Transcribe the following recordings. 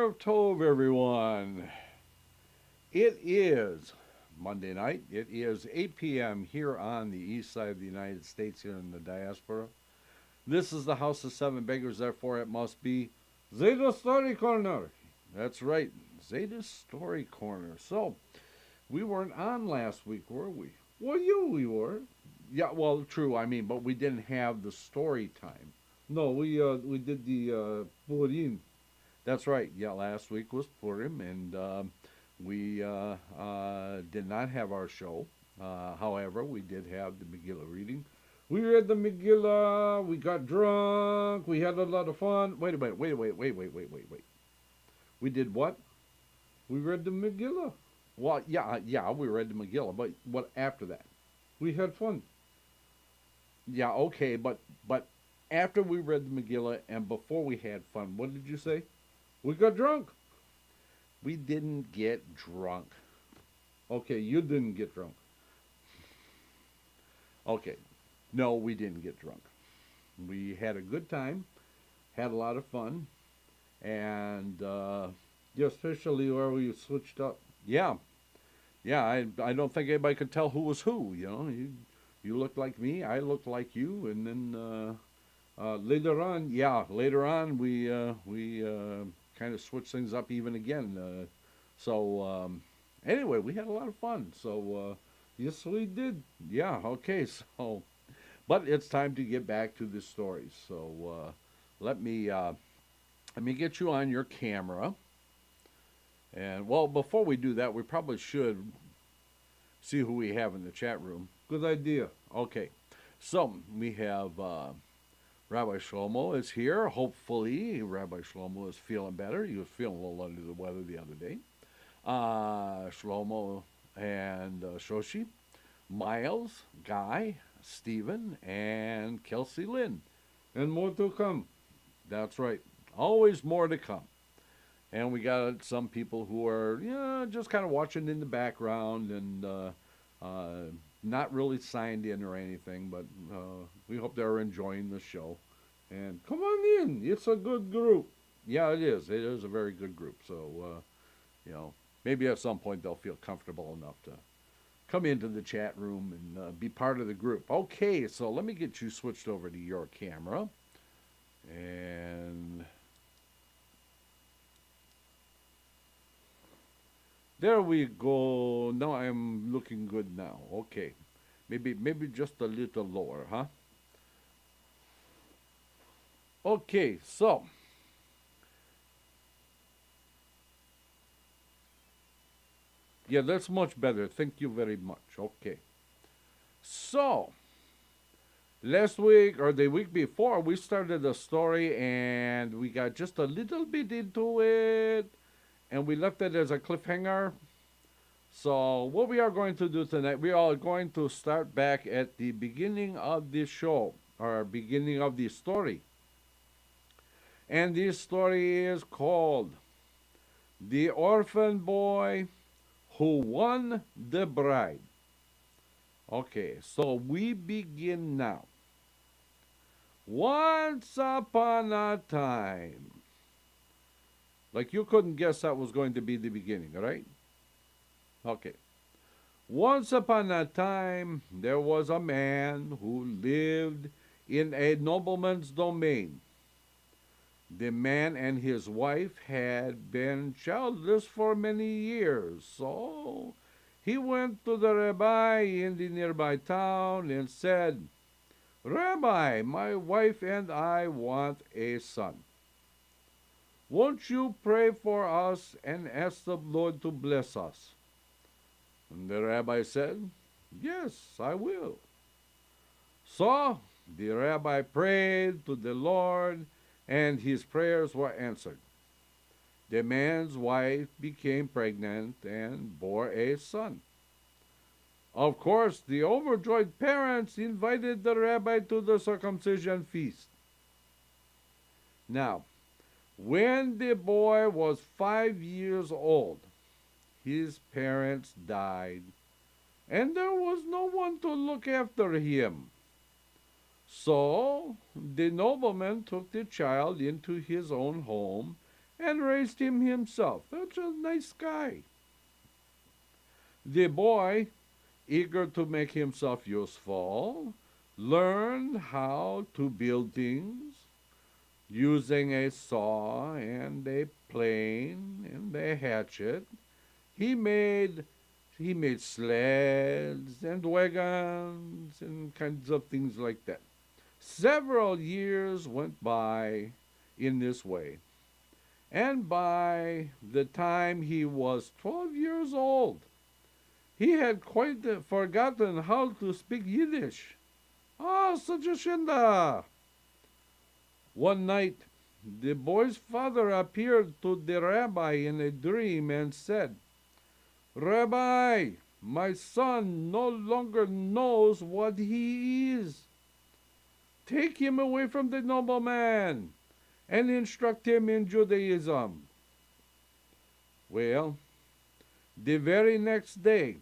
Erev Tov, everyone. It is Monday night. It is 8 p.m. here on the east side of the United States, here in the diaspora. This is the House of Seven Beggars, therefore it must be Zeyde Story Corner. That's right, Zeyde's Story Corner. So, we weren't on last week, were we? Well, we were. Yeah, well, true, but we didn't have the story time. No, we did the Purim. That's right. Yeah, last week was Purim, and we did not have our show. However, we did have the Megillah reading. We read the Megillah. We got drunk. We had a lot of fun. Wait a minute. Wait. We did what? We read the Megillah. Well, yeah, we read the Megillah. But what after that? We had fun. Yeah, okay, but after we read the Megillah and before we had fun, what did you say? We got drunk. We didn't get drunk. Okay, you didn't get drunk. Okay, no, we didn't get drunk. We had a good time, had a lot of fun, and especially where we switched up. Yeah, I don't think anybody could tell who was who. You looked like me, I looked like you, and then later on we kind of switch things up even again. Anyway, we had a lot of fun. So yes, we did. Yeah. Okay. So, but it's time to get back to the stories. So let me get you on your camera. And well, before we do that, we probably should see who we have in the chat room. Good idea. Okay. So we have. Rabbi Shlomo is here. Hopefully, Rabbi Shlomo is feeling better. He was feeling a little under the weather the other day. Shlomo and Shoshi, Miles, Guy, Stephen, and Kelsey Lynn. And more to come. That's right. Always more to come. And we got some people who are just kind of watching in the background and not really signed in or anything, but we hope they're enjoying the show. And come on in. It's a good group. Yeah, it is. It is a very good group. So, maybe at some point they'll feel comfortable enough to come into the chat room and be part of the group. Okay, so let me get you switched over to your camera. And there we go. Now I'm looking good now. Okay. Maybe just a little lower, huh? Okay, so yeah, that's much better. Thank you very much. Okay. So last week or the week before, we started a story and we got just a little bit into it and we left it as a cliffhanger. So what we are going to do tonight, we are going to start back at the beginning of the show, or beginning of the story. And this story is called The Orphan Boy Who Won the Bride. Okay, so we begin now. Once upon a time. Like you couldn't guess that was going to be the beginning, right? Okay. Once upon a time, there was a man who lived in a nobleman's domain. The man and his wife had been childless for many years, so he went to the rabbi in the nearby town and said, "Rabbi, my wife and I want a son. Won't you pray for us and ask the Lord to bless us?" And the rabbi said, "Yes, I will." So the rabbi prayed to the Lord, and his prayers were answered. The man's wife became pregnant and bore a son. Of course, the overjoyed parents invited the rabbi to the circumcision feast. Now, when the boy was 5 years old, his parents died, and there was no one to look after him. So the nobleman took the child into his own home and raised him himself. That's a nice guy. The boy, eager to make himself useful, learned how to build things using a saw and a plane and a hatchet. He made he made sleds and wagons and kinds of things like that. Several years went by in this way, and by the time he was 12 years old, he had quite forgotten how to speak Yiddish. Ah, such a shinda! One night, the boy's father appeared to the rabbi in a dream and said, Rabbi, my son no longer knows what he is. Take him away from the nobleman and instruct him in Judaism. Well, the very next day,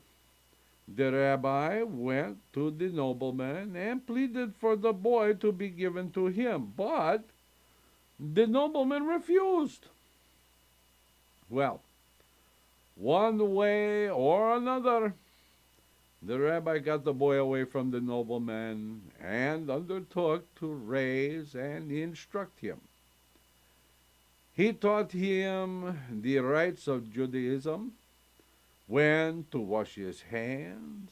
the rabbi went to the nobleman and pleaded for the boy to be given to him, but the nobleman refused. Well, one way or another, the rabbi got the boy away from the nobleman and undertook to raise and instruct him. He taught him the rites of Judaism, when to wash his hands,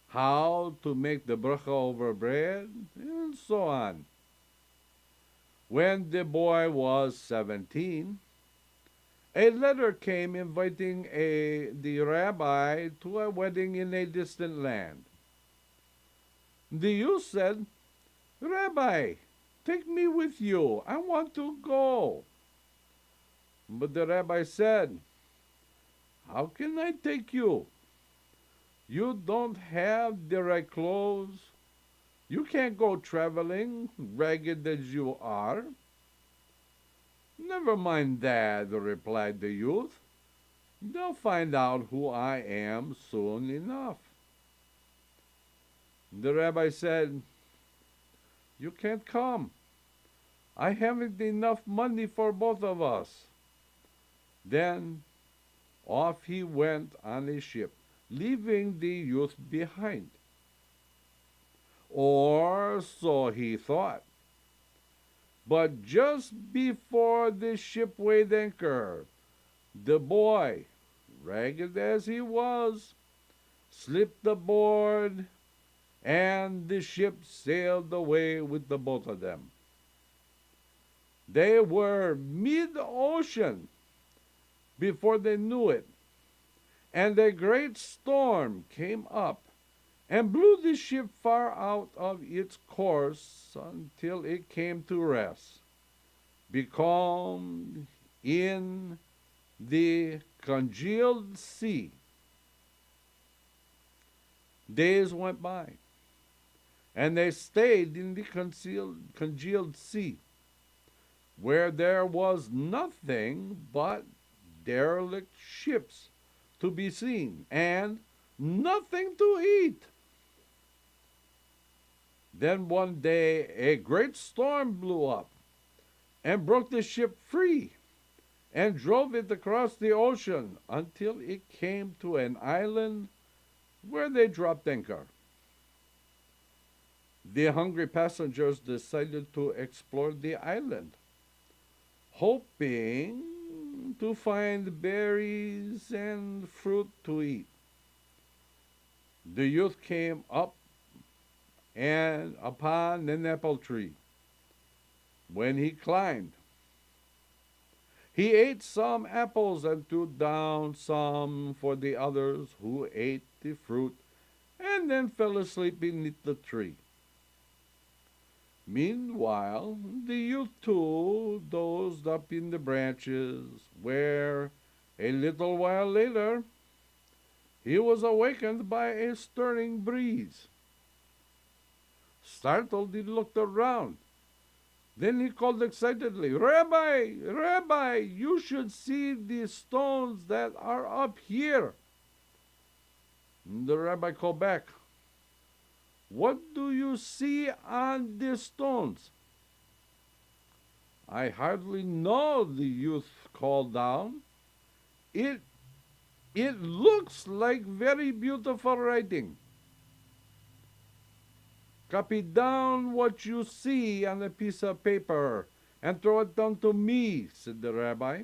how to make the bracha over bread, and so on. When the boy was 17, a letter came inviting the rabbi to a wedding in a distant land. The youth said, Rabbi, take me with you. I want to go. But the rabbi said, how can I take you? You don't have the right clothes. You can't go traveling, ragged as you are. Never mind that, replied the youth. They'll find out who I am soon enough. The rabbi said, you can't come. I haven't enough money for both of us. Then off he went on a ship, leaving the youth behind. Or so he thought. But just before the ship weighed anchor, the boy, ragged as he was, slipped aboard, and the ship sailed away with the both of them. They were mid-ocean before they knew it, and a great storm came up and blew the ship far out of its course until it came to rest, becalmed in the congealed sea. Days went by, and they stayed in the congealed sea, where there was nothing but derelict ships to be seen, and nothing to eat. Then one day a great storm blew up and broke the ship free and drove it across the ocean until it came to an island where they dropped anchor. The hungry passengers decided to explore the island, hoping to find berries and fruit to eat. The youth came up and upon an apple tree. When he climbed, he ate some apples and threw down some for the others, who ate the fruit and then fell asleep beneath the tree. Meanwhile, the youth too dozed up in the branches, where a little while later he was awakened by a stirring breeze. Startled, he looked around. Then he called excitedly, Rabbi, Rabbi, you should see the stones that are up here. And the rabbi called back, what do you see on the stones? I hardly know, the youth called down. It, it looks like very beautiful writing. Copy down what you see on a piece of paper and throw it down to me, said the rabbi.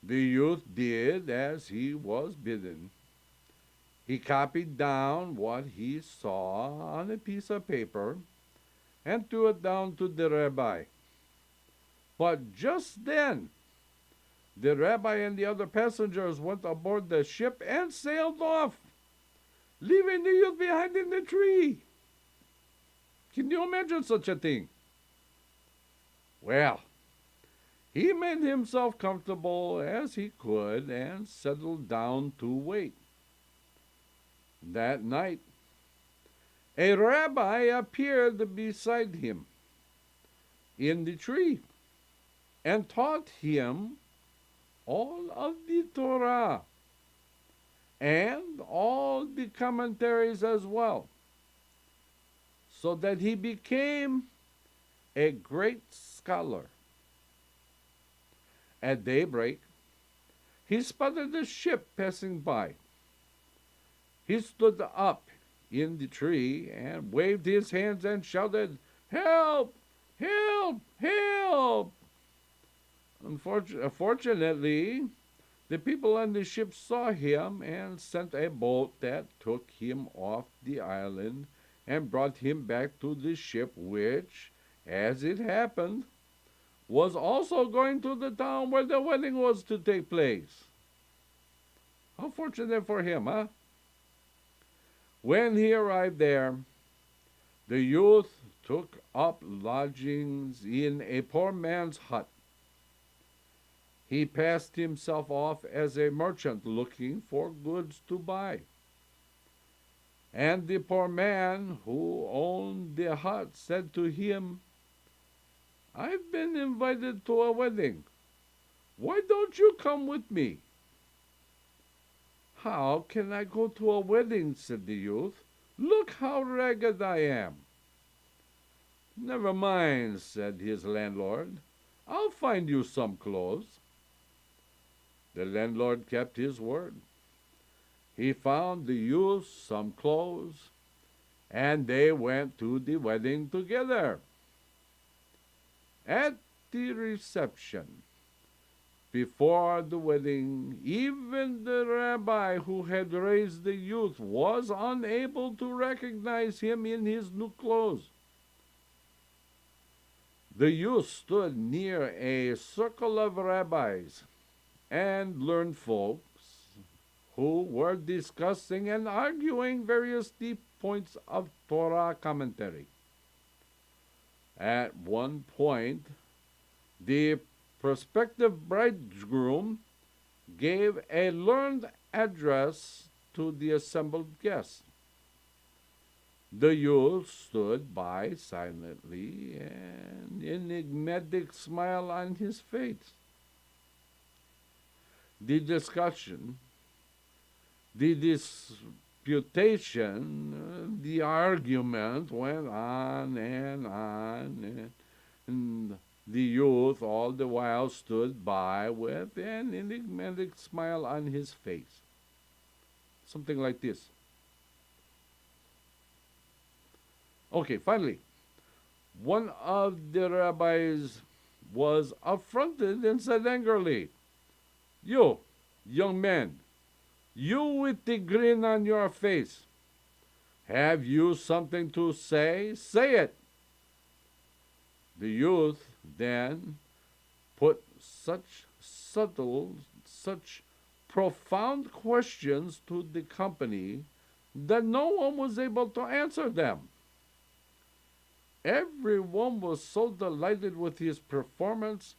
The youth did as he was bidden. He copied down what he saw on a piece of paper and threw it down to the rabbi. But just then, the rabbi and the other passengers went aboard the ship and sailed off, leaving the youth behind in the tree. Can you imagine such a thing? Well, he made himself comfortable as he could and settled down to wait. That night, a rabbi appeared beside him in the tree and taught him all of the Torah and all the commentaries as well, so that he became a great scholar. At daybreak, he spotted a ship passing by. He stood up in the tree and waved his hands and shouted, "Help! Help! Help!" Unfortunately, the people on the ship saw him and sent a boat that took him off the island and brought him back to the ship, which, as it happened, was also going to the town where the wedding was to take place. How fortunate for him, huh? When he arrived there, the youth took up lodgings in a poor man's hut. He passed himself off as a merchant looking for goods to buy. And the poor man who owned the hut said to him, "I've been invited to a wedding. Why don't you come with me?" "How can I go to a wedding?" said the youth. "Look how ragged I am." "Never mind," said his landlord. "I'll find you some clothes." The landlord kept his word. He found the youth some clothes, and they went to the wedding together. At the reception, before the wedding, even the rabbi who had raised the youth was unable to recognize him in his new clothes. The youth stood near a circle of rabbis and learned folks who were discussing and arguing various deep points of Torah commentary. At one point, the prospective bridegroom gave a learned address to the assembled guests. The youth stood by silently, an enigmatic smile on his face. The discussion, the disputation, the argument went on, and the youth all the while stood by with an enigmatic smile on his face. Something like this. Okay, finally, one of the rabbis was affronted and said angrily, "You, young man, you with the grin on your face, have you something to say? Say it." The youth then put such subtle, such profound questions to the company that no one was able to answer them. Everyone was so delighted with his performance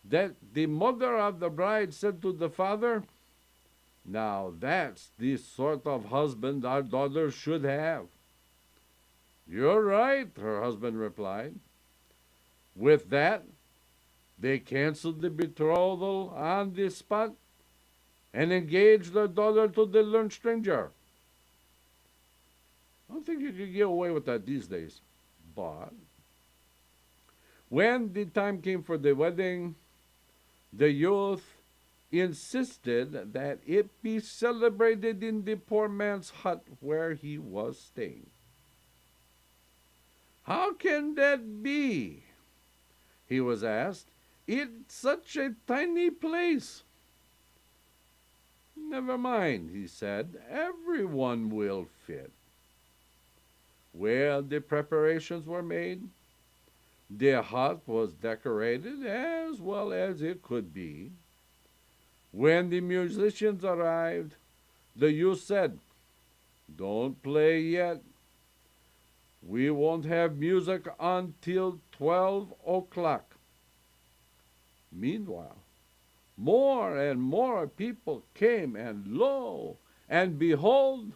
that the mother of the bride said to the father, "Now that's the sort of husband our daughter should have." "You're right," her husband replied. With that, they canceled the betrothal on the spot and engaged their daughter to the learned stranger. I don't think you could get away with that these days. But When the time came for the wedding, the youth insisted that it be celebrated in the poor man's hut where he was staying. "How can that be?" he was asked. "It's such a tiny place." "Never mind," he said, "everyone will fit." Well, the preparations were made. The hut was decorated as well as it could be. When the musicians arrived, the youth said, "Don't play yet. We won't have music until 12 o'clock. Meanwhile, more and more people came, and lo and behold,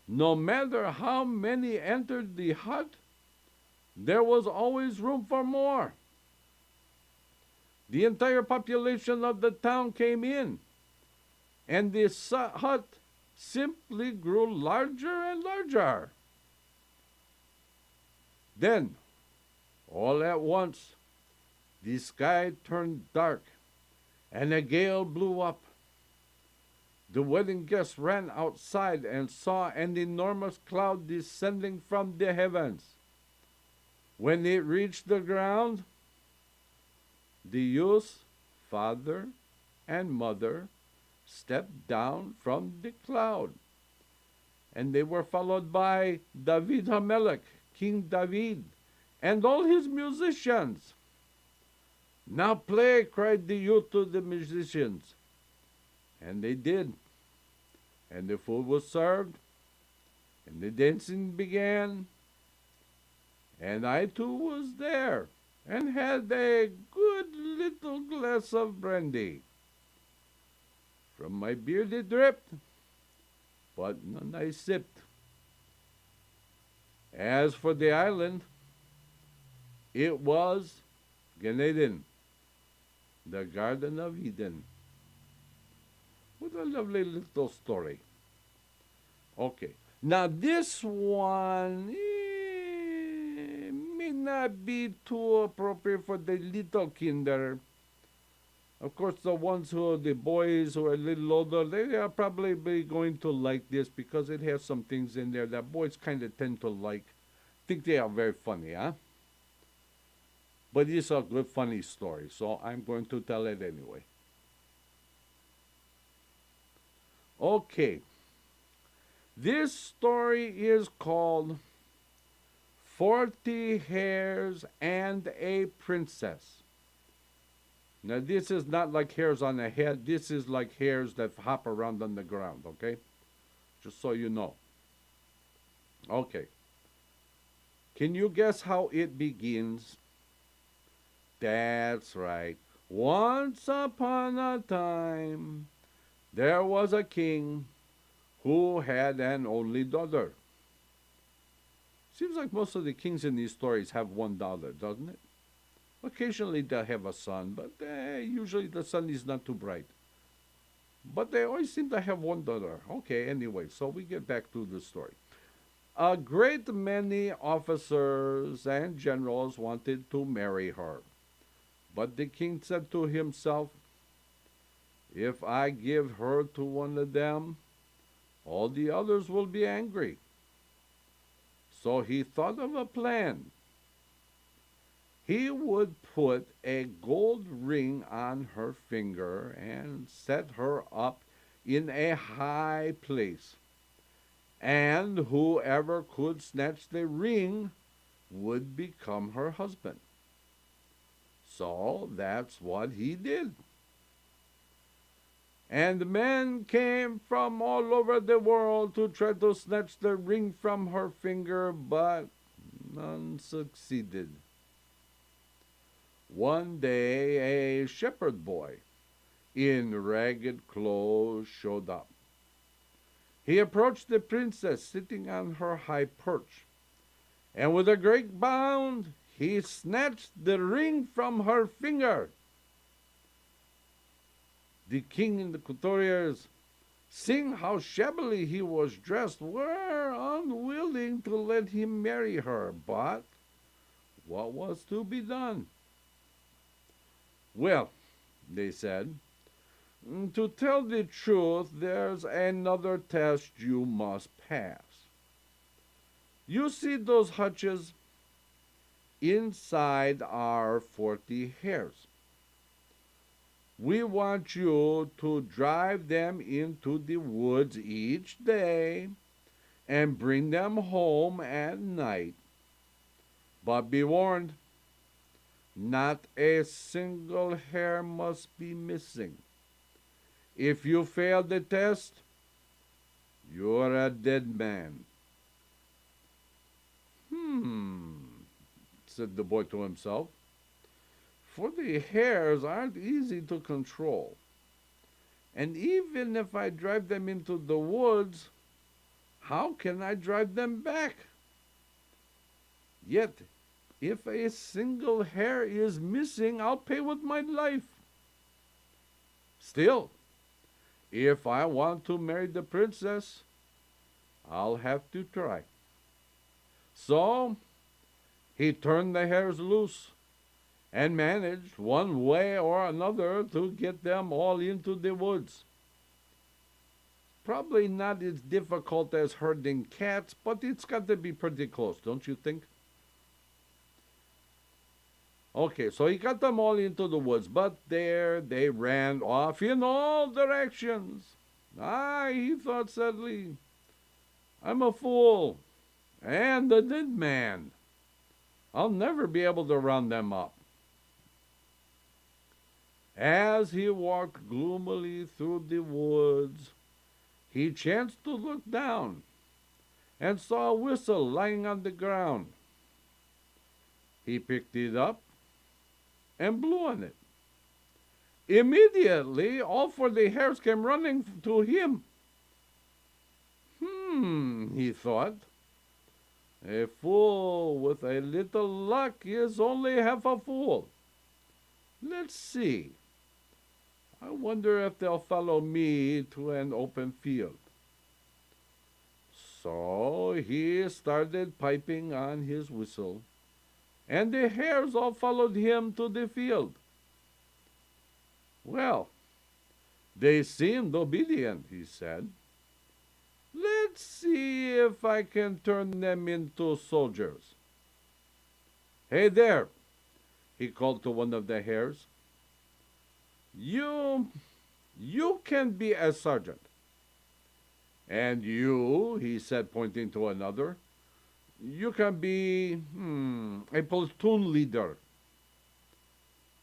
no matter how many entered the hut, there was always room for more. The entire population of the town came in, and the hut simply grew larger and larger. Then, all at once, the sky turned dark, and a gale blew up. The wedding guests ran outside and saw an enormous cloud descending from the heavens. When it reached the ground, the youth's father and mother stepped down from the cloud, and they were followed by David Hamelech, King David, and all his musicians. "Now play," cried the youth to the musicians. And they did. And the food was served, and the dancing began. And I too was there, and had a good little glass of brandy. From my beard it dripped, but none I sipped. As for the island, it was Gan Eden, the Garden of Eden. What a lovely little story. Okay, now this one may not be too appropriate for the little kinder. Of course, the boys who are a little older, they are probably going to like this because it has some things in there that boys kind of tend to like. Think they are very funny, huh? But it's a good, funny story, so I'm going to tell it anyway. Okay. This story is called 40 Hares and a Princess. Now, this is not like hairs on the head. This is like hairs that hop around on the ground, okay? Just so you know. Okay. Can you guess how it begins? That's right. Once upon a time, there was a king who had an only daughter. Seems like most of the kings in these stories have one daughter, doesn't it? Occasionally they'll have a son, but usually the son is not too bright. But they always seem to have one daughter. Okay, anyway, so we get back to the story. A great many officers and generals wanted to marry her. But the king said to himself, "If I give her to one of them, all the others will be angry." So he thought of a plan. He would put a gold ring on her finger and set her up in a high place. And whoever could snatch the ring would become her husband. So that's what he did. And men came from all over the world to try to snatch the ring from her finger, but none succeeded. One day, a shepherd boy in ragged clothes showed up. He approached the princess sitting on her high perch, and with a great bound, he snatched the ring from her finger. The king and the courtiers, seeing how shabbily he was dressed, were unwilling to let him marry her. But what was to be done? Well, they said, to tell the truth, there's another test you must pass. You see those hutches? Inside are 40 hares. We want you to drive them into the woods each day and bring them home at night. But be warned, not a single hair must be missing. If you fail the test, you're a dead man. Said the boy to himself, for the hares aren't easy to control. And even if I drive them into the woods, how can I drive them back? Yet, if a single hair is missing, I'll pay with my life. Still, if I want to marry the princess, I'll have to try. So, he turned the hares loose and managed one way or another to get them all into the woods. Probably not as difficult as herding cats, but it's got to be pretty close, don't you think? Okay, so he got them all into the woods, but there they ran off in all directions. He thought sadly, I'm a fool and a dead man. I'll never be able to round them up. As he walked gloomily through the woods, he chanced to look down and saw a whistle lying on the ground. He picked it up and blew on it. Immediately, all 40 hares came running to him. He thought, a fool with a little luck is only half a fool. Let's see. I wonder if they'll follow me to an open field. So he started piping on his whistle, and the hares all followed him to the field. Well, they seemed obedient, he said. Let's see if I can turn them into soldiers. Hey there, he called to one of the hares. You can be a sergeant. And you, he said, pointing to another, you can be a platoon leader.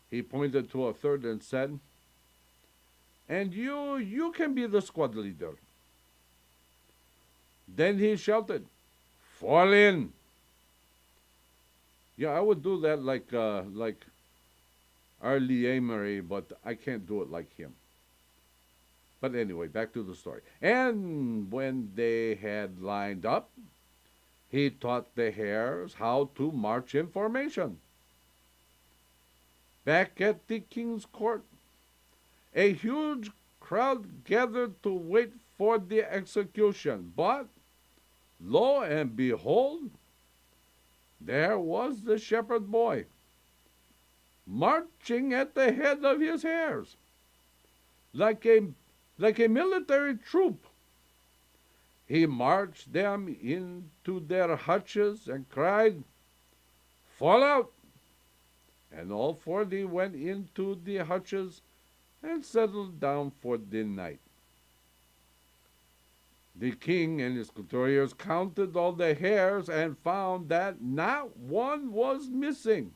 He pointed to a third and said, and you can be the squad leader. Then he shouted, fall in. Yeah, I would do that like Arlie Amory, but I can't do it like him. But anyway, back to the story. And when they had lined up, he taught the hares how to march in formation. Back at the king's court, a huge crowd gathered to wait for the execution. But, lo and behold, there was the shepherd boy, marching at the head of his hares, like a military troop. He marched them into their hutches and cried, fall out! And all 40 went into the hutches and settled down for the night. The king and his courtiers counted all the hares and found that not one was missing.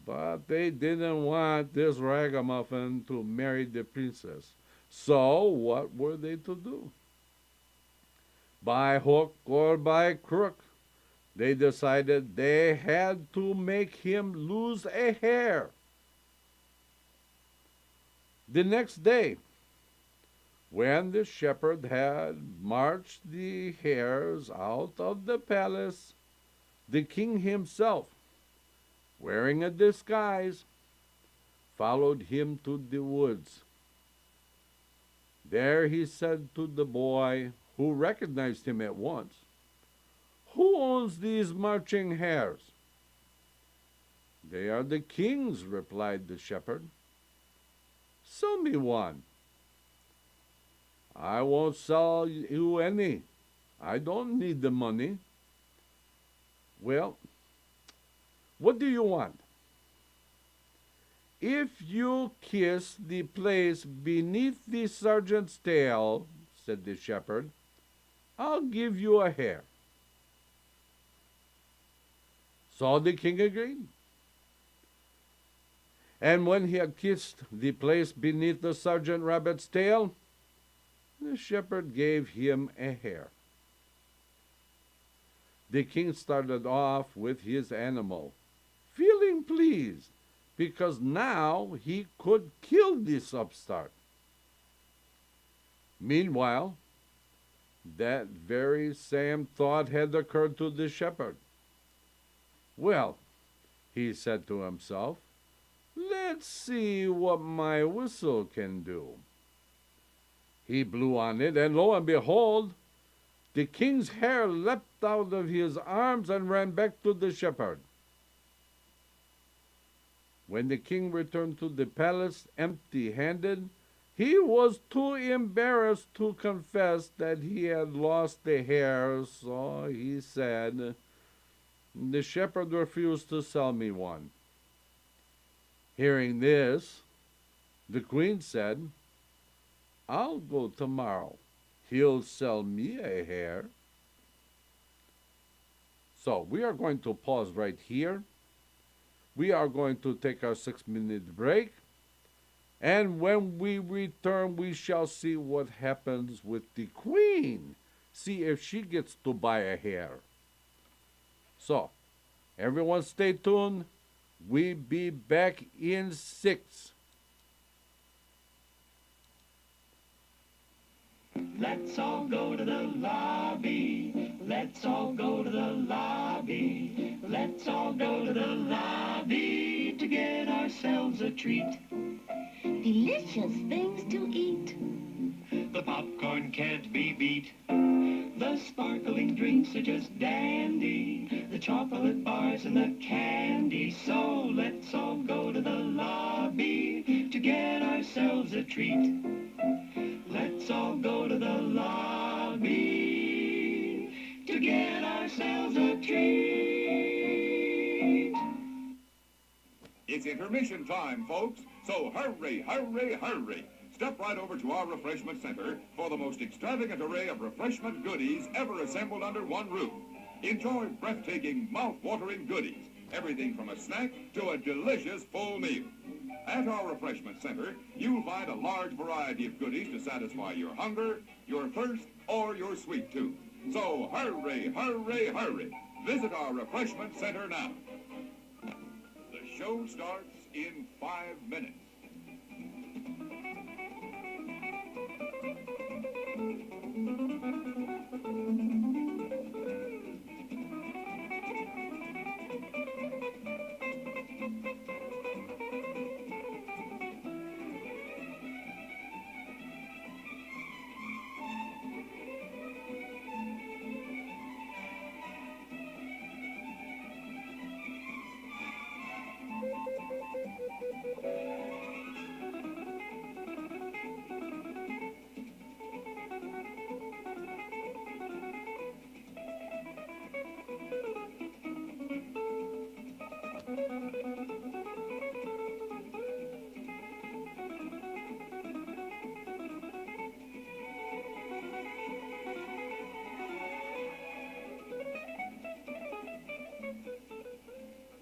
But they didn't want this ragamuffin to marry the princess. So what were they to do? By hook or by crook, they decided they had to make him lose a hair. The next day, when the shepherd had marched the hares out of the palace, the king himself, wearing a disguise, followed him to the woods. There he said to the boy, who recognized him at once, who owns these marching hares? "They are the king's," replied the shepherd. "Sell me one." "I won't sell you any. I don't need the money." "Well, what do you want?" "If you kiss the place beneath the sergeant's tail," said the shepherd, "I'll give you a hair." So the king agreed. And when he had kissed the place beneath the sergeant rabbit's tail, the shepherd gave him a hair. The king started off with his animal, feeling pleased, because now he could kill this upstart. Meanwhile, that very same thought had occurred to the shepherd. "Well," he said to himself, "let's see what my whistle can do." He blew on it, and lo and behold, the king's hair leapt out of his arms and ran back to the shepherd. When the king returned to the palace empty-handed, he was too embarrassed to confess that he had lost the hair, so he said, "The shepherd refused to sell me one." Hearing this, the queen said, "I'll go tomorrow. He'll sell me a hair." So we are going to pause right here. We are going to take our 6-minute break. And when we return, we shall see what happens with the queen. See if she gets to buy a hair. So, everyone stay tuned. We'll be back in 6. Let's all go to the lobby. Let's all go to the lobby. Let's all go to the lobby to get ourselves a treat. Delicious things to eat. The popcorn can't be beat. The sparkling drinks are just dandy. The chocolate bars and the candy. So let's all go to the lobby to get ourselves a treat. Let's all go to the lobby to get ourselves a treat. It's intermission time, folks, so hurry, hurry, hurry. Step right over to our refreshment center for the most extravagant array of refreshment goodies ever assembled under one roof. Enjoy breathtaking, mouth-watering goodies, everything from a snack to a delicious full meal. At our refreshment center, you'll find a large variety of goodies to satisfy your hunger, your thirst, or your sweet tooth. So hurry, hurry, hurry. Visit our refreshment center now. The show starts in 5 minutes.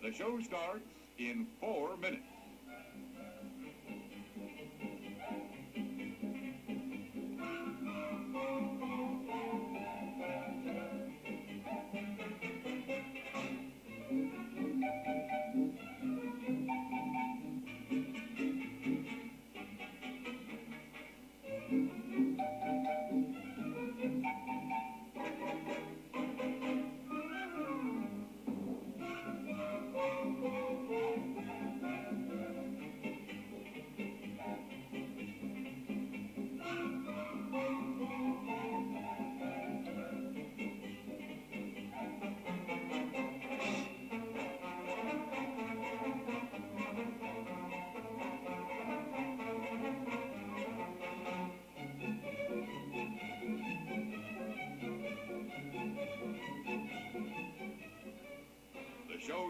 The show starts in 4 minutes.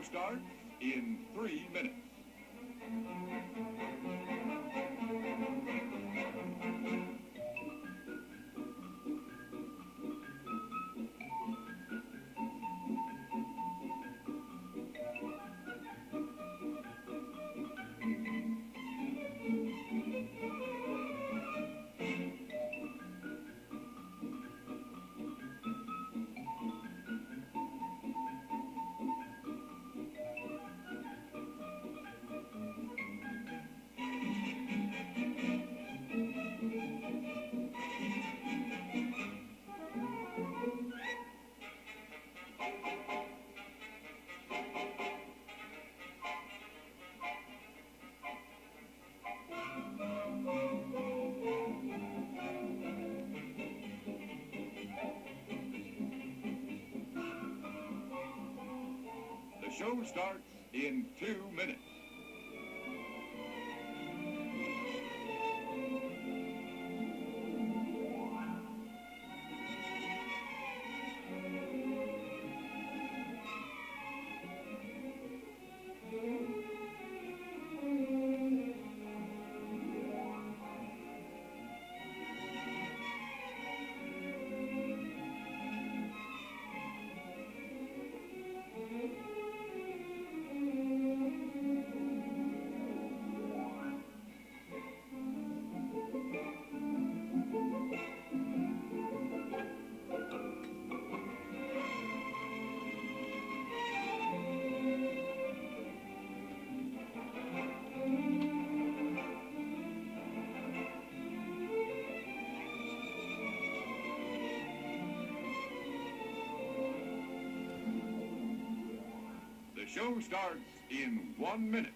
show starts in 3 minutes. The show starts in 2 minutes. The show starts in 1 minute.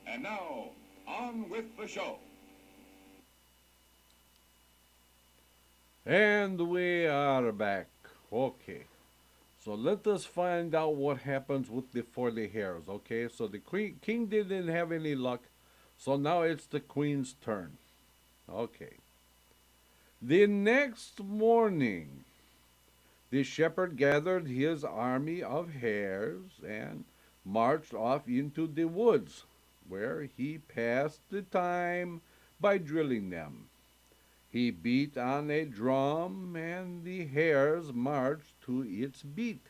And now, on with the show. And we are back. Okay. So let us find out what happens with the 40 hairs. Okay. So the king didn't have any luck. So now it's the queen's turn. Okay. The next morning, the shepherd gathered his army of hares and marched off into the woods, where he passed the time by drilling them. He beat on a drum, and the hares marched to its beat.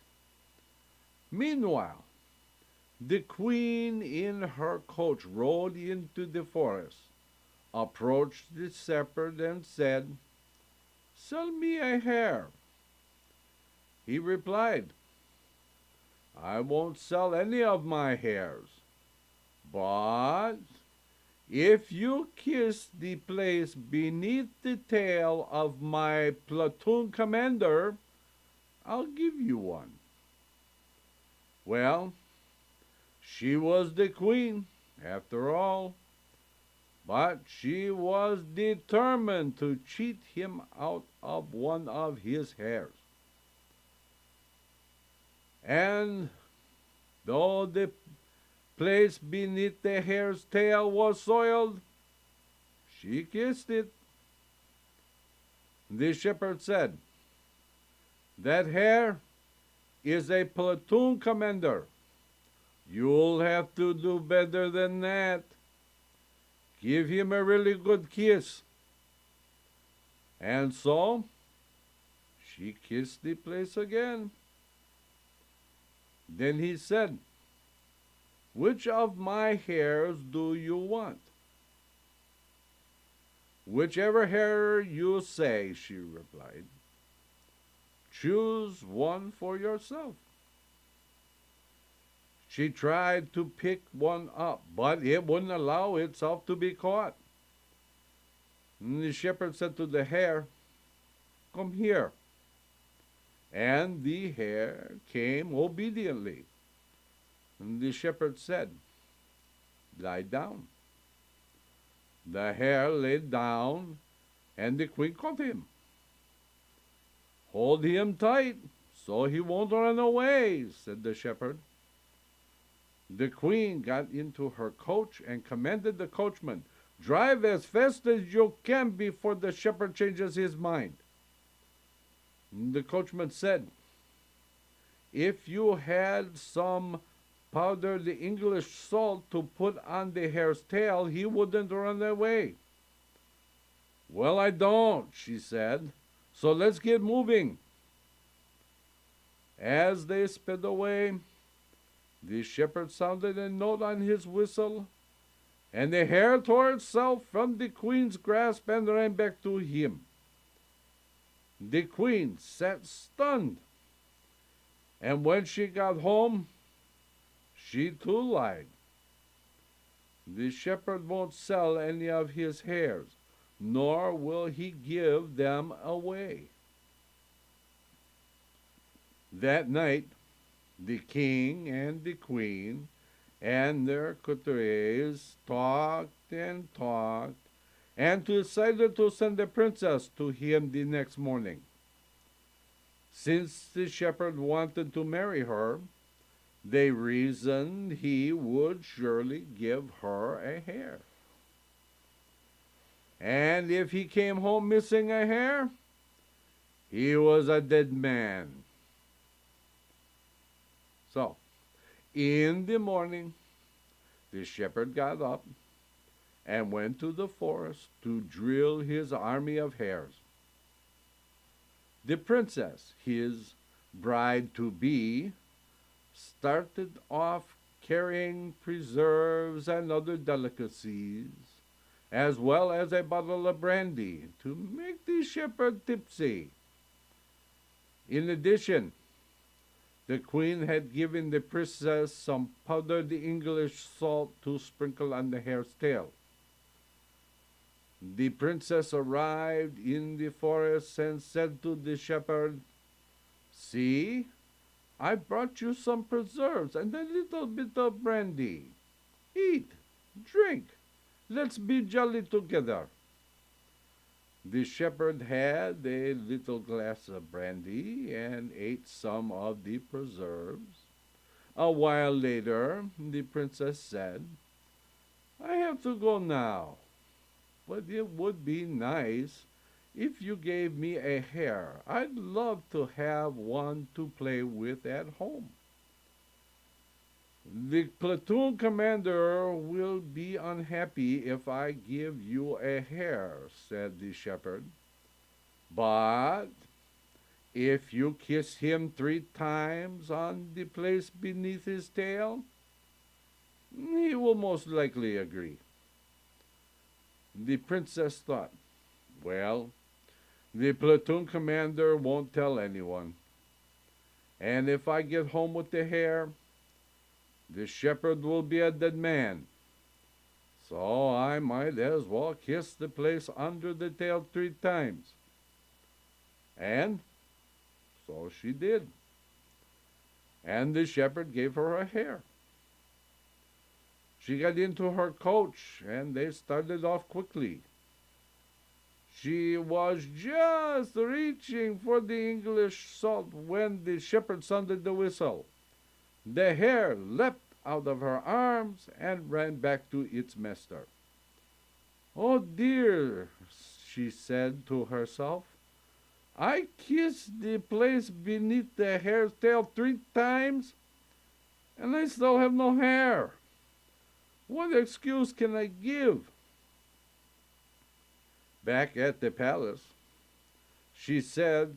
Meanwhile, the queen in her coach rode into the forest, approached the shepherd, and said, "Sell me a hare." He replied, "I won't sell any of my hares. But if you kiss the place beneath the tail of my platoon commander, I'll give you one." Well, she was the queen, after all, but she was determined to cheat him out of one of his hares. And though the place beneath the hare's tail was soiled, she kissed it. The shepherd said, "That hare is a platoon commander. You'll have to do better than that. Give him a really good kiss." And so she kissed the place again. Then he said, which of my hairs do you want? Whichever hair you say, she replied. Choose one for yourself. She tried to pick one up, but it wouldn't allow itself to be caught. And the shepherd said to the hare, Come here. And the hare came obediently. And the shepherd said, Lie down. The hare lay down, and the queen caught him. Hold him tight, so he won't run away, said the shepherd. The queen got into her coach and commanded the coachman, Drive as fast as you can before the shepherd changes his mind. The coachman said, If you had some powdered English salt to put on the hare's tail, he wouldn't run away. Well, I don't, she said, so let's get moving. As they sped away, the shepherd sounded a note on his whistle, and the hare tore itself from the queen's grasp and ran back to him. The queen sat stunned, and when she got home, she too lied. The shepherd won't sell any of his hares, nor will he give them away. That night, the king and the queen and their courtiers talked and talked, and decided to send the princess to him the next morning. Since the shepherd wanted to marry her, they reasoned he would surely give her a hare. And if he came home missing a hare, he was a dead man. So, in the morning, the shepherd got up and went to the forest to drill his army of hares. The princess, his bride-to-be, started off carrying preserves and other delicacies, as well as a bottle of brandy to make the shepherd tipsy. In addition, the queen had given the princess some powdered English salt to sprinkle on the hare's tail. The princess arrived in the forest and said to the shepherd, See, I brought you some preserves and a little bit of brandy. Eat, drink, let's be jolly together. The shepherd had a little glass of brandy and ate some of the preserves. A while later, the princess said, I have to go now, but it would be nice if you gave me a hare. I'd love to have one to play with at home. The platoon commander will be unhappy if I give you a hare, said the shepherd. But if you kiss him 3 times on the place beneath his tail, he will most likely agree. The princess thought, Well, the platoon commander won't tell anyone. And if I get home with the hare, the shepherd will be a dead man. So I might as well kiss the place under the tail 3 times. And so she did. And the shepherd gave her a hare. She got into her coach, and they started off quickly. She was just reaching for the English salt when the shepherd sounded the whistle. The hare leapt out of her arms and ran back to its master. Oh dear, she said to herself, I kissed the place beneath the hare's tail 3 times, and I still have no hair. What excuse can I give? Back at the palace, she said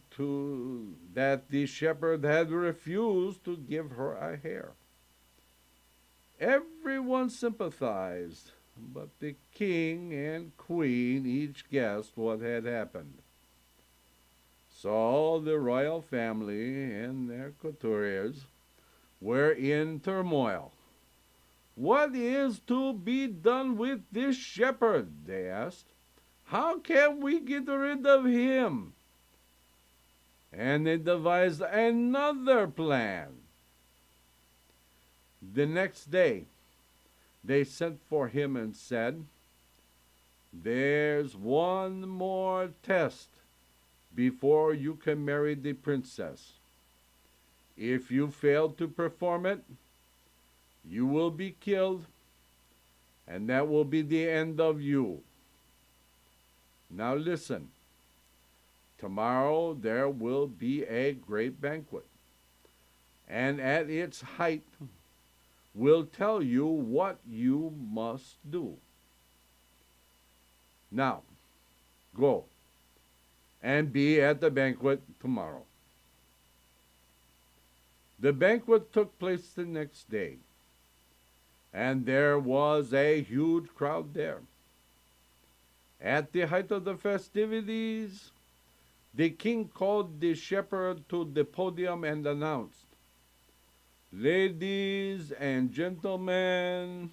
that the shepherd had refused to give her a hare. Everyone sympathized, but the king and queen each guessed what had happened. So the royal family and their couturiers were in turmoil. "What is to be done with this shepherd?" they asked. "How can we get rid of him?" And they devised another plan. The next day, they sent for him and said, "There's one more test before you can marry the princess. If you fail to perform it, you will be killed, and that will be the end of you. Now listen, tomorrow there will be a great banquet, and at its height will tell you what you must do. Now, go and be at the banquet tomorrow." The banquet took place the next day, and there was a huge crowd there. At the height of the festivities, the king called the shepherd to the podium and announced, "Ladies and gentlemen,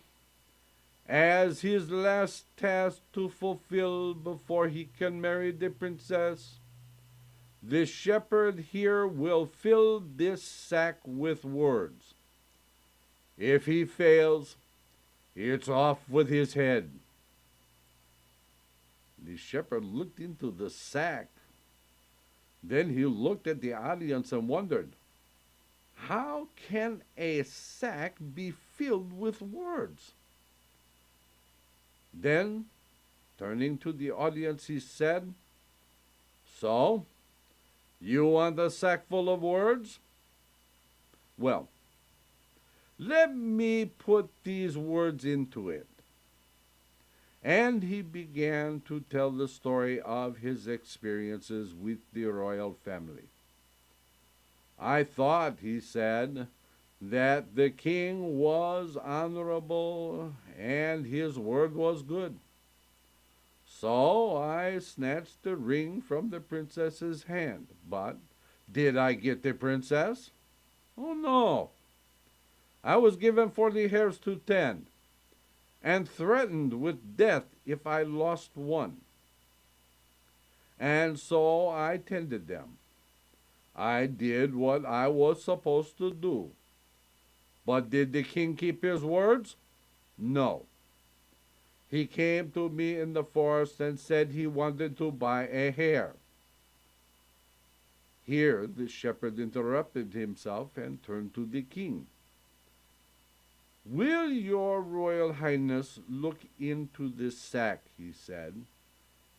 as his last task to fulfill before he can marry the princess, the shepherd here will fill this sack with words. If he fails, it's off with his head." The shepherd looked into the sack. Then he looked at the audience and wondered, how can a sack be filled with words? Then, turning to the audience, he said, "So, you want a sack full of words? Well, let me put these words into it." And he began to tell the story of his experiences with the royal family. "I thought," he said, "that the king was honorable and his word was good. So I snatched the ring from the princess's hand. But did I get the princess? Oh, no. I was given 40 hairs to tend, and threatened with death if I lost one. And so I tended them. I did what I was supposed to do. But did the king keep his words? No. He came to me in the forest and said he wanted to buy a hare." Here the shepherd interrupted himself and turned to the king. "Will your royal highness look into this sack," he said,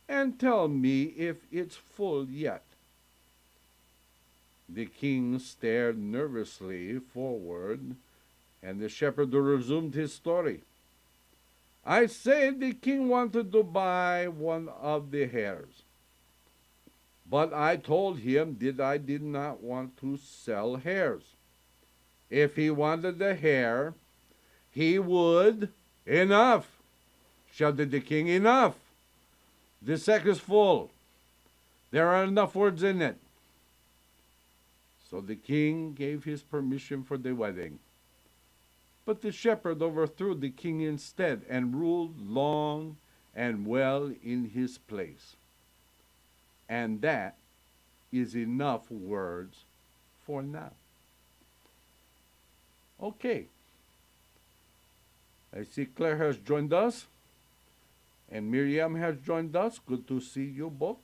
"and tell me if it's full yet?" The king stared nervously forward, and the shepherd resumed his story. "I said the king wanted to buy one of the hares, but I told him that I did not want to sell hares. If he wanted the hare, he would—" "Enough!" shouted the king. "Enough! The sack is full. There are enough words in it." So the king gave his permission for the wedding. But the shepherd overthrew the king instead and ruled long and well in his place. And that is enough words for now. Okay. I see Claire has joined us, and Miriam has joined us. Good to see you both.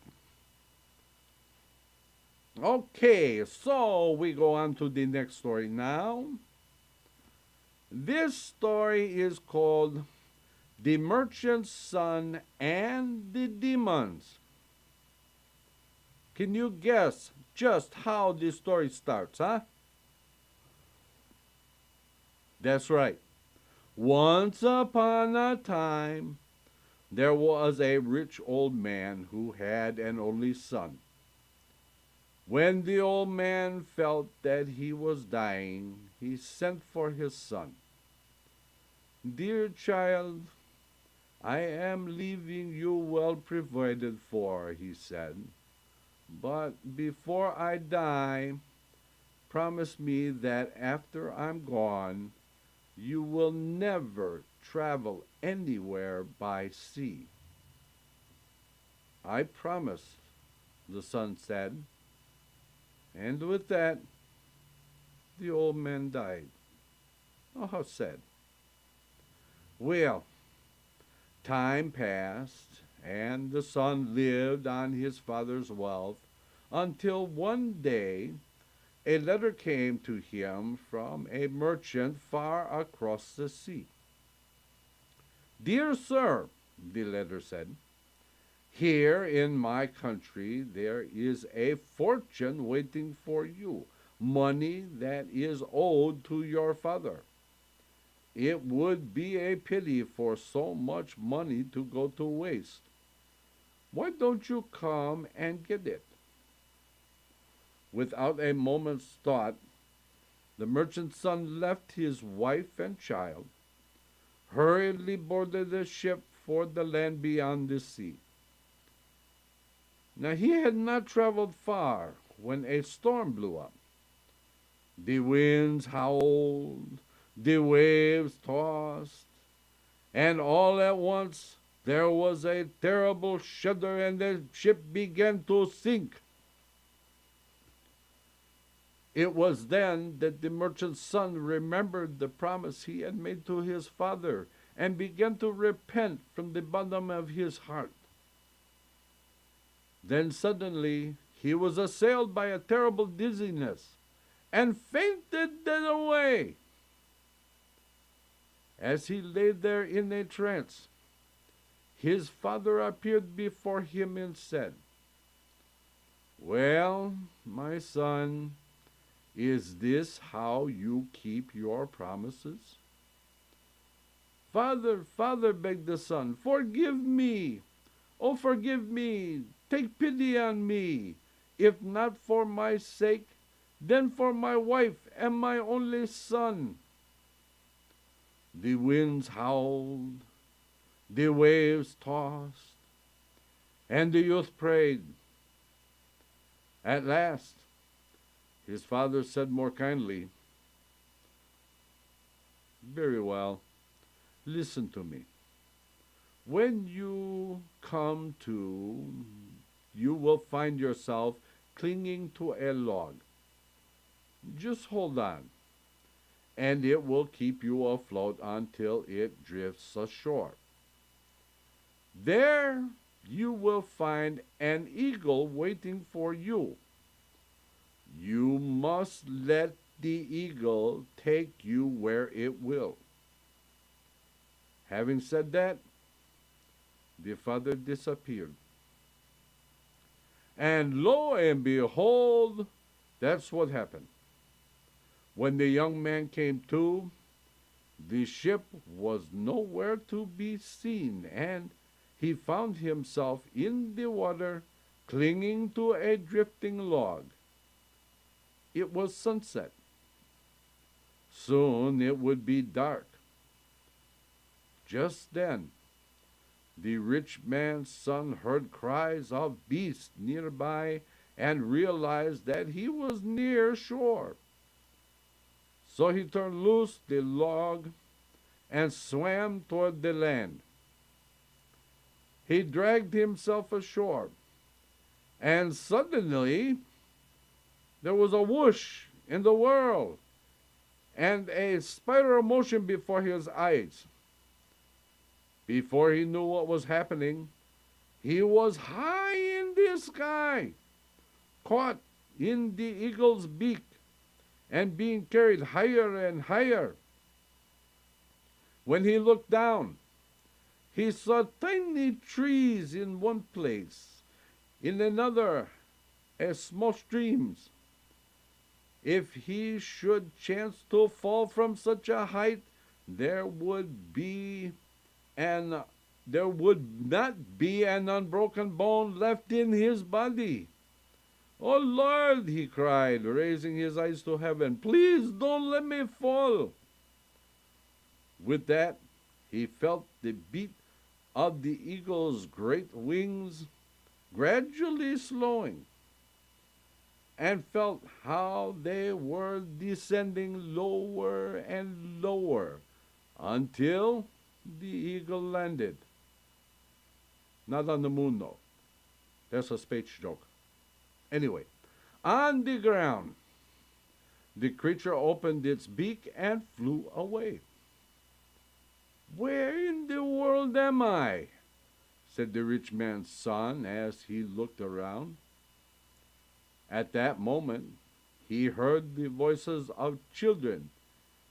Okay, so we go on to the next story now. This story is called The Merchant's Son and the Demons. Can you guess just how this story starts, huh? That's right. Once upon a time, there was a rich old man who had an only son. When the old man felt that he was dying, he sent for his son. Dear child, I am leaving you well provided for, he said. But before I die, promise me that after I'm gone, you will never travel anywhere by sea. I promise, the son said. And with that, the old man died. Oh, how sad. Well, time passed, and the son lived on his father's wealth until one day a letter came to him from a merchant far across the sea. Dear sir, the letter said, here in my country there is a fortune waiting for you, money that is owed to your father. It would be a pity for so much money to go to waste. Why don't you come and get it? Without a moment's thought, the merchant's son left his wife and child, hurriedly boarded the ship for the land beyond the sea. Now he had not traveled far when a storm blew up. The winds howled, the waves tossed, and all at once there was a terrible shudder and the ship began to sink. It was then that the merchant's son remembered the promise he had made to his father and began to repent from the bottom of his heart. Then suddenly he was assailed by a terrible dizziness and fainted dead away. As he lay there in a trance, his father appeared before him and said, "Well, my son, is this how you keep your promises?" "Father, father," begged the son, "forgive me. Oh, forgive me. Take pity on me. If not for my sake, then for my wife and my only son." The winds howled, the waves tossed, and the youth prayed. At last, his father said more kindly, "Very well, listen to me. When you come to, you will find yourself clinging to a log. Just hold on, and it will keep you afloat until it drifts ashore. There you will find an eagle waiting for you. You must let the eagle take you where it will." Having said that, the father disappeared. And lo and behold, that's what happened. When the young man came to, the ship was nowhere to be seen, and he found himself in the water, clinging to a drifting log. It was sunset. Soon it would be dark. Just then, the rich man's son heard cries of beasts nearby and realized that he was near shore. So he turned loose the log and swam toward the land. He dragged himself ashore, and suddenly there was a whoosh in the whirl and a spiral motion before his eyes. Before he knew what was happening, he was high in the sky, caught in the eagle's beak, and being carried higher and higher. When he looked down, he saw tiny trees in one place, in another, small streams. If he should chance to fall from such a height, there would not be an unbroken bone left in his body. "Oh Lord," he cried, raising his eyes to heaven, "please don't let me fall." With that, he felt the beat of the eagle's great wings gradually slowing, and felt how they were descending lower and lower until the eagle landed. Not on the moon, though. That's a space joke. Anyway, on the ground, the creature opened its beak and flew away. "Where in the world am I?" said the rich man's son as he looked around. At that moment, he heard the voices of children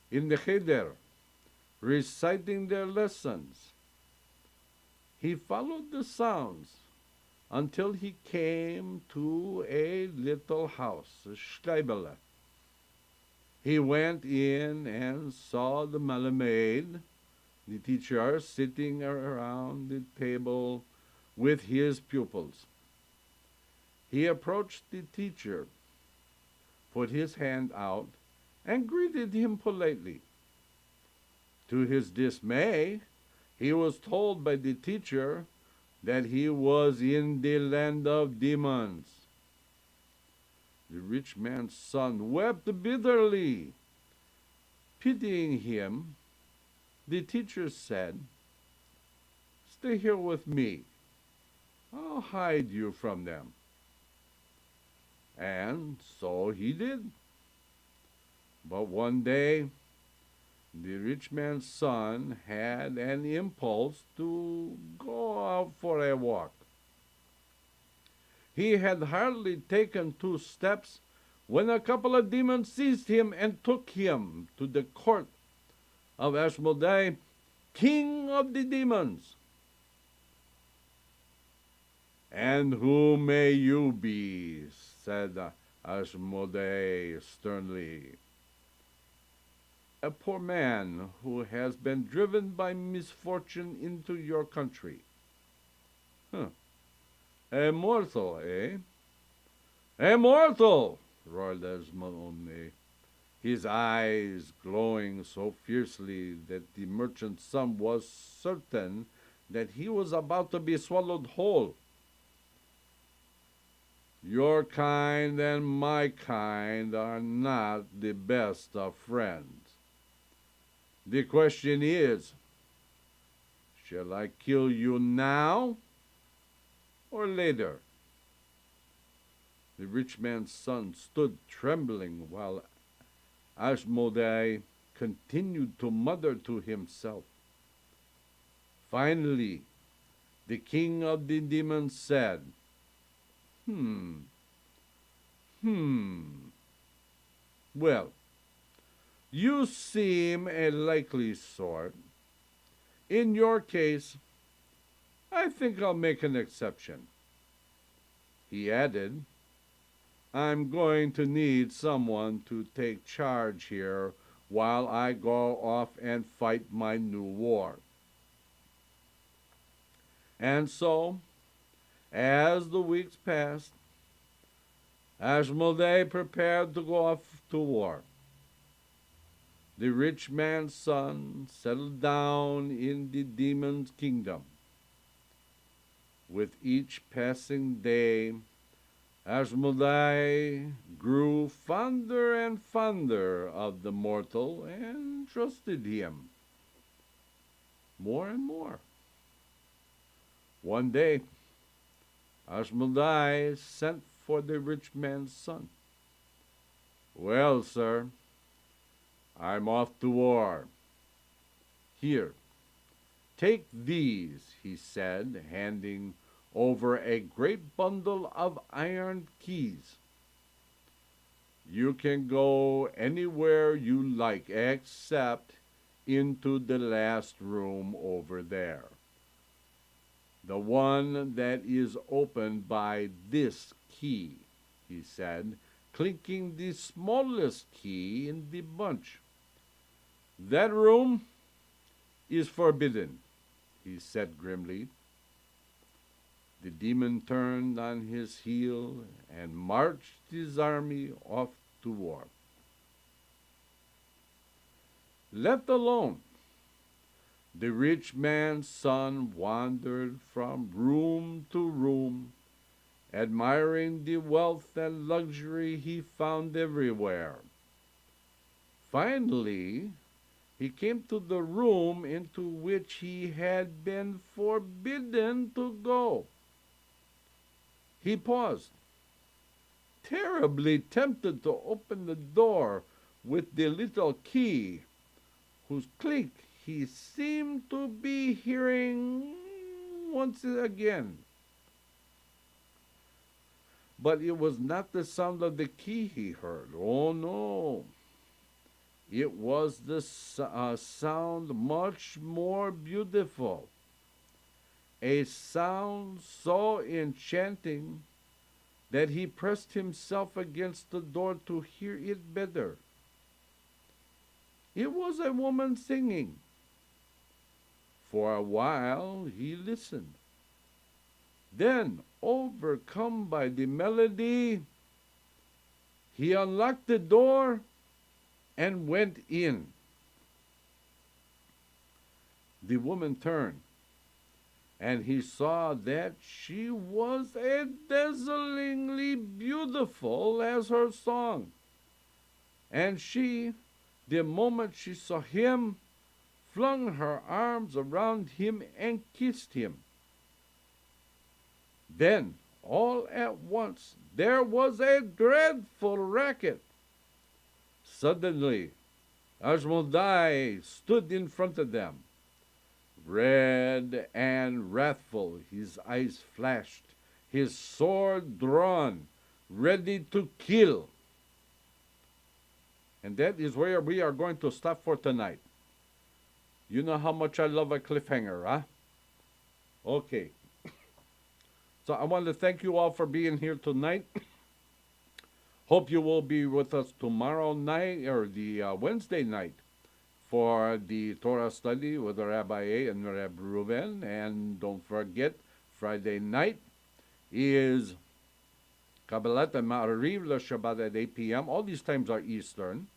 in the cheder reciting their lessons. He followed the sounds until he came to a little house, a Steibele. He went in and saw the Malamaid, the teacher, sitting around the table with his pupils. He approached the teacher, put his hand out, and greeted him politely. To his dismay, he was told by the teacher that he was in the land of demons. The rich man's son wept bitterly. Pitying him, the teacher said, "Stay here with me. I'll hide you from them." And so he did. But one day, the rich man's son had an impulse to go out for a walk. He had hardly taken 2 steps when a couple of demons seized him and took him to the court of Asmodai, king of the demons. "And who may you be?" said Asmodai sternly. "A poor man who has been driven by misfortune into your country." "A mortal, eh?" "A mortal!" roared Asmodai, his eyes glowing so fiercely that the merchant's son was certain that he was about to be swallowed whole. "Your kind and my kind are not the best of friends. The question is, shall I kill you now or later?" The rich man's son stood trembling while Asmodai continued to mutter to himself. Finally, the king of the demons said, Well, you seem a likely sort. In your case, I think I'll make an exception." He added, "I'm going to need someone to take charge here while I go off and fight my new war." And so, as the weeks passed, Asmodai prepared to go off to war. The rich man's son settled down in the demon's kingdom. With each passing day, Asmodai grew fonder and fonder of the mortal and trusted him more and more. One day, Asmodai sent for the rich man's son. "Well, sir, I'm off to war. Here, take these," he said, handing over a great bundle of iron keys. "You can go anywhere you like except into the last room over there. The one that is opened by this key," he said, clinking the smallest key in the bunch. "That room is forbidden," he said grimly. The demon turned on his heel and marched his army off to war. Left alone, The rich man's son wandered from room to room, admiring the wealth and luxury he found everywhere. Finally, he came to the room into which he had been forbidden to go. He paused, terribly tempted to open the door with the little key, whose click he seemed to be hearing once again. But it was not the sound of the key he heard. Oh no. It was the sound much more beautiful. A sound so enchanting that he pressed himself against the door to hear it better. It was a woman singing. For a while he listened. Then, overcome by the melody, he unlocked the door and went in. The woman turned, and he saw that she was as dazzlingly beautiful as her song. And she, the moment she saw him, flung her arms around him and kissed him. Then, all at once, there was a dreadful racket. Suddenly, Ashmodai stood in front of them. Red and wrathful, his eyes flashed, his sword drawn, ready to kill. And that is where we are going to stop for tonight. You know how much I love a cliffhanger, huh? Okay. So I want to thank you all for being here tonight. Hope you will be with us tomorrow night or the Wednesday night for the Torah study with Rabbi A and Rabbi Reuven. And don't forget, Friday night is Kabbalat Ma'ariv Shabbat at 8 p.m. All these times are Eastern.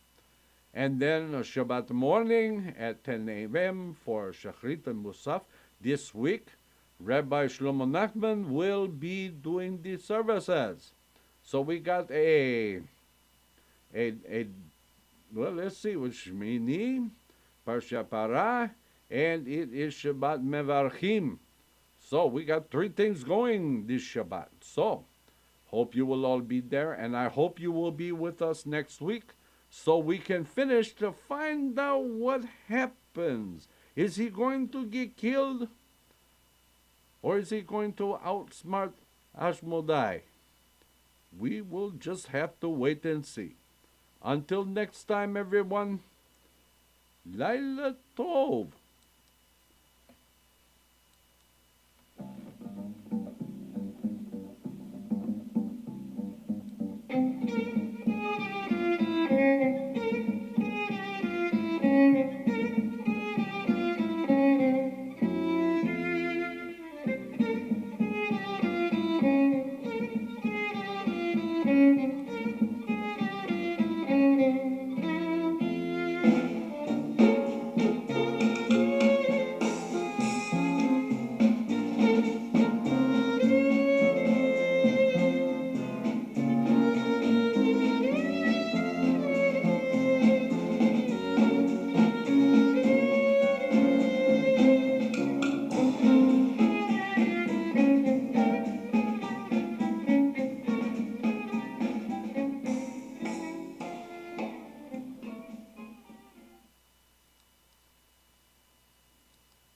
And then Shabbat morning at 10 a.m. for Shachrit and Musaf. This week, Rabbi Shlomo Nachman will be doing the services. So we got well, let's see, which Shmini, Parsha Parah, and it is Shabbat Mevarchim. So we got three things going this Shabbat. So hope you will all be there, and I hope you will be with us next week so we can finish to find out what happens. Is he going to get killed? Or is he going to outsmart Ashmodai? We will just have to wait and see. Until next time, everyone, Laila Tov.